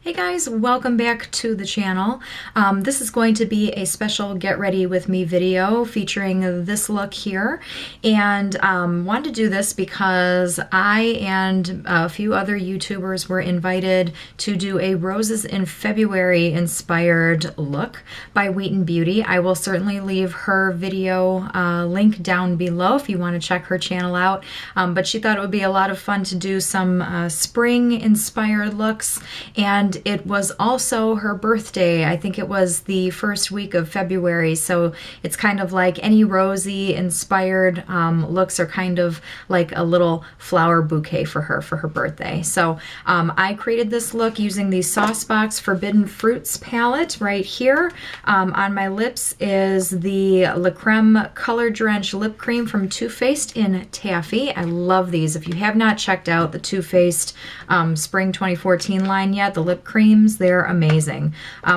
Hey guys, welcome back to the channel. This is going to be a special get ready with me video featuring this look here, and wanted to do this because I and a few other YouTubers were invited to do a Roses in February inspired look by WheatenBeauty. I will certainly leave her video link down below if you want to check her channel out, but she thought it would be a lot of fun to do some spring inspired looks, and it was also her birthday. I think it was the first week of February, so it's kind of like any rosy inspired looks are kind of like a little flower bouquet for her birthday. So I created this look using the Saucebox Forbidden Fruits palette right here. On my lips is the Creme Color Drenched Lip Cream from Too Faced in Taffy. I love these. If you have not checked out the Too Faced Spring 2014 line yet, the lip creams, they're amazing.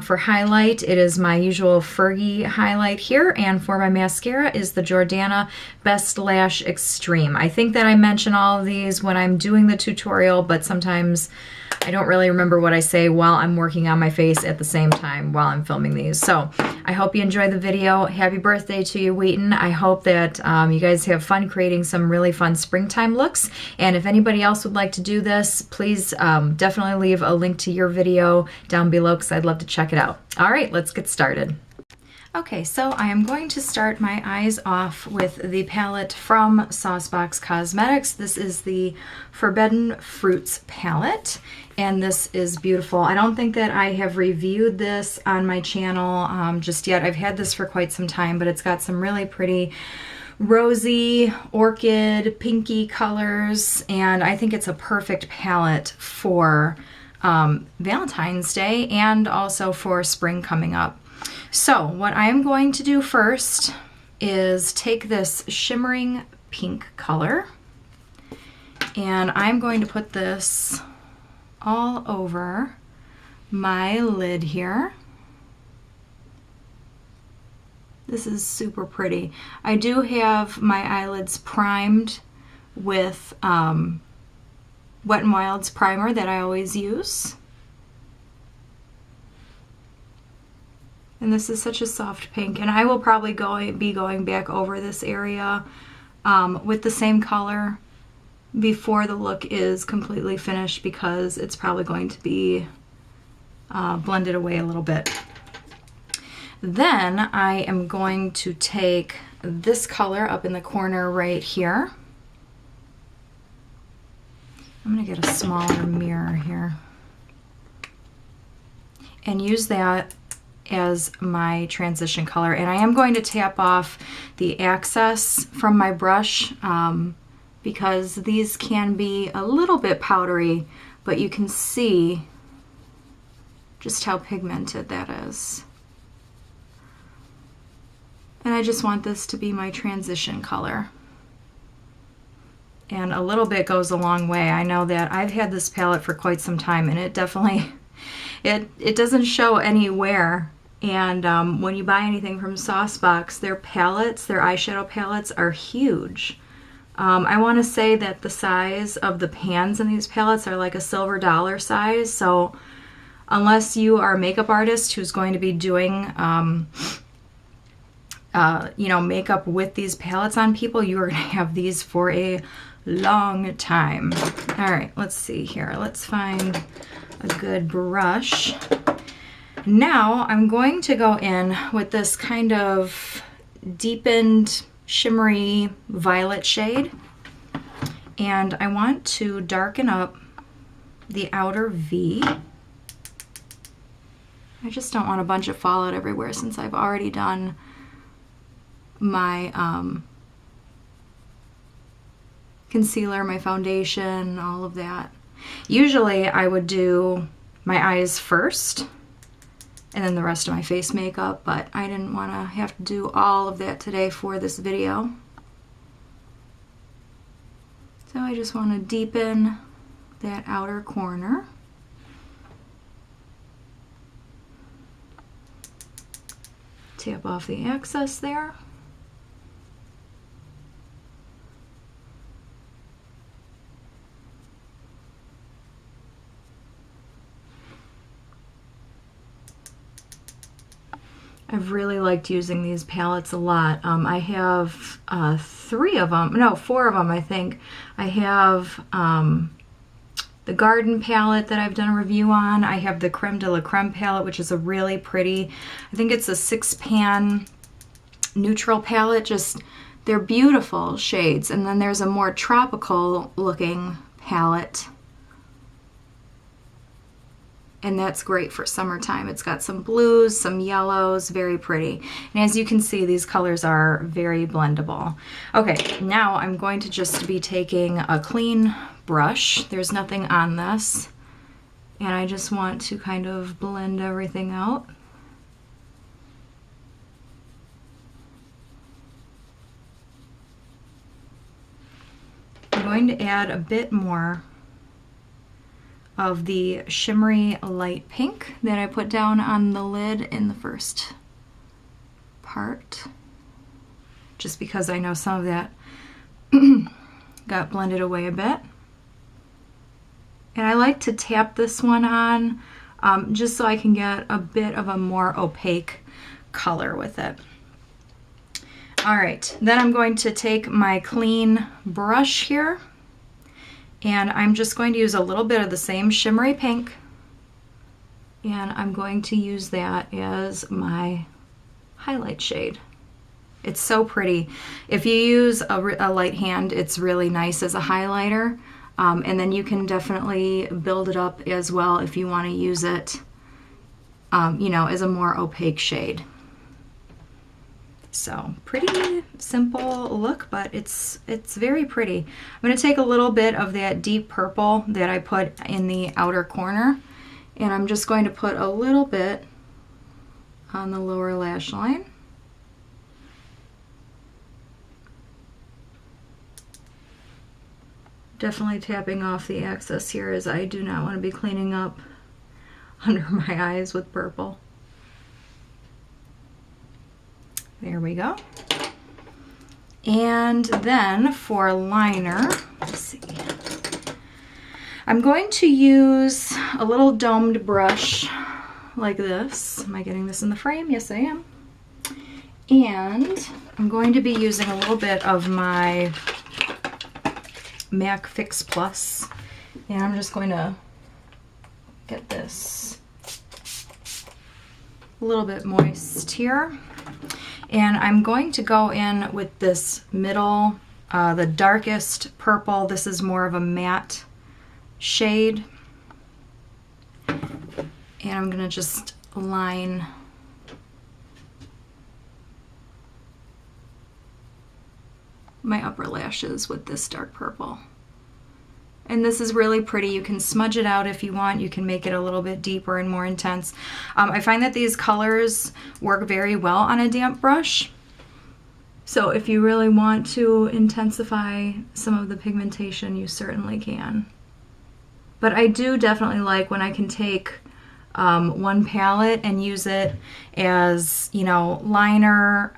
For highlight, it is my usual Fergie highlight here, and for my mascara is the Jordana Best Lash Extreme. I think that I mention all of these when I'm doing the tutorial, but sometimes I don't really remember what I say while I'm working on my face at the same time while I'm filming these. So I hope you enjoy the video. Happy birthday to you, Wheaten. I hope that you guys have fun creating some really fun springtime looks. And if anybody else would like to do this, please definitely leave a link to your video down below because I'd love to check it out. All right, let's get started. Okay, so I am going to start my eyes off with the palette from Saucebox Cosmetics. This is the Forbidden Fruits palette, and this is beautiful. I don't think that I have reviewed this on my channel just yet. I've had this for quite some time, but it's got some really pretty rosy, orchid, pinky colors, and I think it's a perfect palette for Valentine's Day and also for spring coming up. So what I am going to do first is take this shimmering pink color, and I'm going to put this all over my lid here. This is super pretty. I do have my eyelids primed with Wet n Wild's primer that I always use. And this is such a soft pink, and I will probably be going back over this area with the same color before the look is completely finished because it's probably going to be blended away a little bit. Then I am going to take this color up in the corner right here. I'm going to get a smaller mirror here and use that as my transition color, and I am going to tap off the excess from my brush because these can be a little bit powdery, but you can see just how pigmented that is. And I just want this to be my transition color, and a little bit goes a long way. I know that I've had this palette for quite some time, and it definitely it doesn't show any wear. And when you buy anything from Saucebox, their palettes, their eyeshadow palettes are huge. I want to say that the size of the pans in these palettes are like a silver dollar size. So unless you are a makeup artist who's going to be doing, you know, makeup with these palettes on people, you are going to have these for a long time. All right, let's see here. Let's find a good brush. Now I'm going to go in with this kind of deepened shimmery violet shade, and I want to darken up the outer V. I just don't want a bunch of fallout everywhere since I've already done my concealer, my foundation, all of that. Usually I would do my eyes first and then the rest of my face makeup, but I didn't want to have to do all of that today for this video. So I just want to deepen that outer corner. Tap off the excess there. I've really liked using these palettes a lot. I have 3 of them, no, 4 of them, I think. I have the Garden palette that I've done a review on. I have the Creme de la Creme palette, which is a really pretty, I think it's a 6-pan neutral palette. Just, they're beautiful shades. And then there's a more tropical looking palette, and that's great for summertime. It's got some blues, some yellows, very pretty. And as you can see, these colors are very blendable. Okay, now I'm going to just be taking a clean brush. There's nothing on this. And I just want to kind of blend everything out. I'm going to add a bit more of the shimmery light pink that I put down on the lid in the first part, just because I know some of that got blended away a bit. And I like to tap this one on just so I can get a bit of a more opaque color with it. All right, then I'm going to take my clean brush here, and I'm just going to use a little bit of the same shimmery pink, and I'm going to use that as my highlight shade. It's so pretty. If you use a light hand, it's really nice as a highlighter, and then you can definitely build it up as well if you want to use it, you know, as a more opaque shade. So pretty simple look, but it's very pretty. I'm going to take a little bit of that deep purple that I put in the outer corner, and I'm just going to put a little bit on the lower lash line. Definitely tapping off the excess here, as I do not want to be cleaning up under my eyes with purple. There we go. And then for liner, let's see. I'm going to use a little domed brush like this. Am I getting this in the frame? Yes, I am. And I'm going to be using a little bit of my MAC Fix Plus. And I'm just going to get this a little bit moist here. And I'm going to go in with this middle, the darkest purple. This is more of a matte shade. And I'm gonna just line my upper lashes with this dark purple. And this is really pretty. You can smudge it out if you want. You can make it a little bit deeper and more intense. I find that these colors work very well on a damp brush. So if you really want to intensify some of the pigmentation, you certainly can. But I do definitely like when I can take one palette and use it as, you know, liner,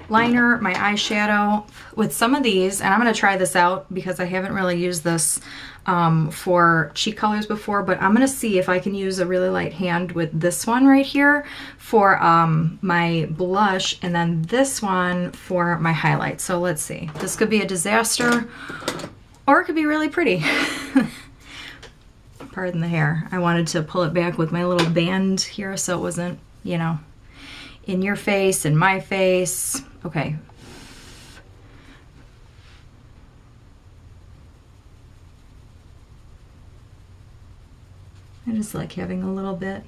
my eyeshadow. With some of these, and I'm going to try this out because I haven't really used this for cheek colors before, but I'm going to see if I can use a really light hand with this one right here for my blush, and then this one for my highlight. So let's see. This could be a disaster, or it could be really pretty. Pardon the hair. I wanted to pull it back with my little band here so it wasn't, you know, in your face and my face. Okay. I just like having a little bit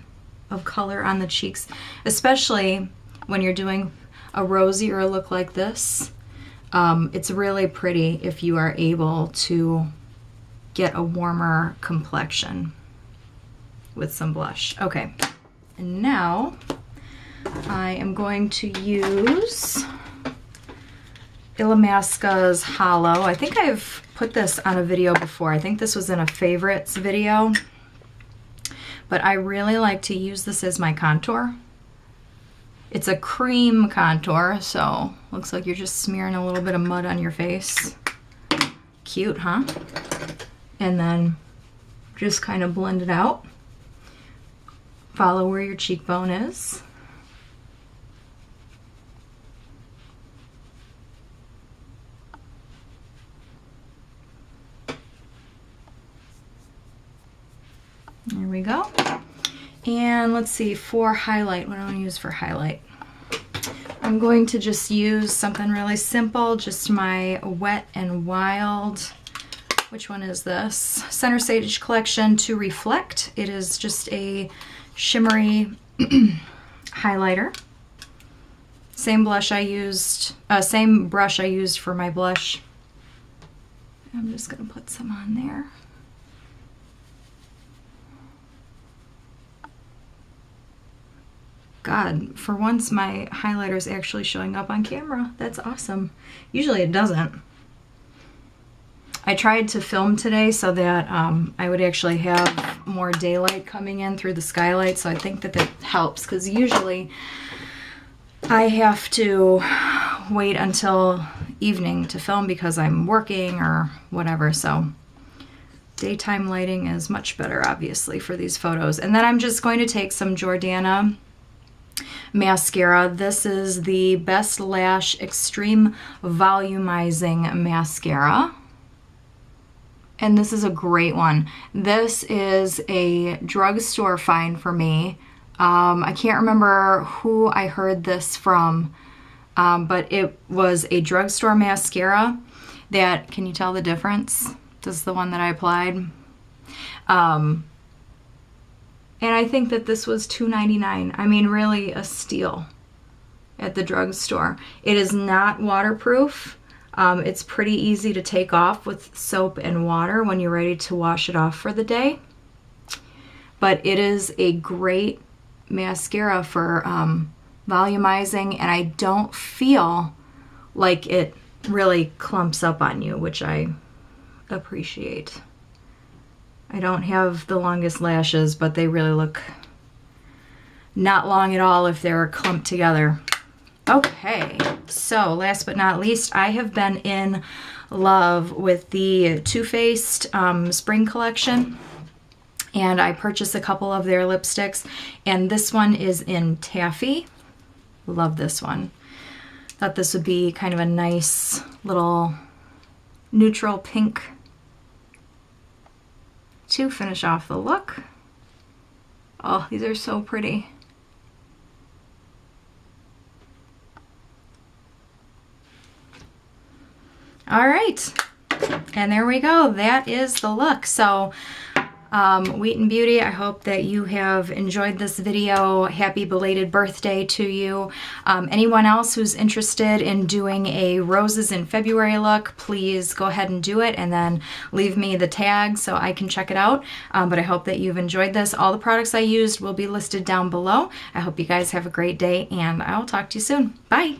of color on the cheeks, especially when you're doing a rosier look like this. It's really pretty if you are able to get a warmer complexion with some blush. Okay, and now I am going to use Illamasqua's Hollow. I think I've put this on a video before. I think this was in a favorites video. But I really like to use this as my contour. It's a cream contour, so looks like you're just smearing a little bit of mud on your face. Cute, huh? And then just kind of blend it out Follow where your cheekbone is. There we go. And let's see, for highlight, what do I want to use for highlight? I'm going to just use something really simple, just my Wet n Wild. Which one is this? Centerstage Collection to Reflect. It is just a shimmery highlighter. Same brush I used for my blush. I'm just gonna put some on there. God, for once my highlighter is actually showing up on camera. That's awesome. Usually it doesn't. I tried to film today so that I would actually have more daylight coming in through the skylight, so I think that that helps, because usually I have to wait until evening to film because I'm working or whatever, so daytime lighting is much better, obviously, for these photos. And then I'm just going to take some Jordana mascara. This is the Best Lash Extreme Volumizing Mascara. And this is a great one. This is a drugstore find for me. I can't remember who I heard this from, but it was a drugstore mascara that, can you tell the difference? This is the one that I applied. And I think that this was $2.99. I mean, really a steal at the drugstore. It is not waterproof. It's pretty easy to take off with soap and water when you're ready to wash it off for the day. But it is a great mascara for volumizing, and I don't feel like it really clumps up on you, which I appreciate. I don't have the longest lashes, but they really look not long at all if they're clumped together. Okay, so last but not least, I have been in love with the Too Faced Spring Collection, and I purchased a couple of their lipsticks, and this one is in Taffy. Love this one. Thought this would be kind of a nice little neutral pink to finish off the look. Oh, these are so pretty. All right, and there we go. That is the look. So WheatenBeauty, I hope that you have enjoyed this video. Happy belated birthday to you. Anyone else who's interested in doing a Roses in February look, please go ahead and do it, and then leave me the tag so I can check it out. But I hope that you've enjoyed this. All the products I used will be listed down below. I hope you guys have a great day, and I'll talk to you soon. Bye.